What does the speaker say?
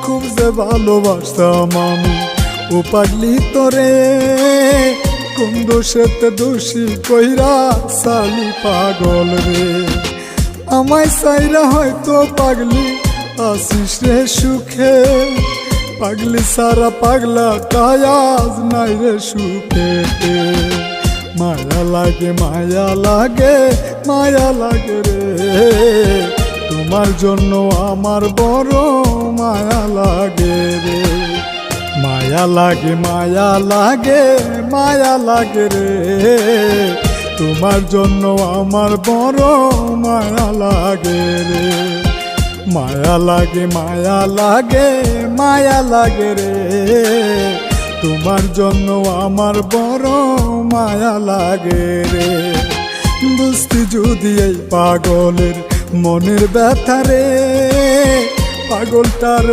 খুব যে ভালোবাসতাম আমি ও পাগলি তোরে, কোন দোষেতে দোষী কইরা সালি পাগল রে। আমায় সাইরা হয়তো পাগলি আসিস রে সুখে, পাগলি সারা পাগলা কায়াজ নাই রে সুখে। মায়া লাগে মায়া লাগে মায়া লাগে রে, তোমার জন্য আমার বড় মায়া লাগে রে। মায়া লাগে মায়া লাগে মায়া লাগে রে, তোমার জন্য আমার বড় মায়া লাগে রে। মায়া লাগে মায়া লাগে মায়া লাগে রে, তোমার জন্য আমার বড় মায়া লাগে রে। বুঝতি যদি এই পাগলের মনের ব্যথা রে, পাগলটার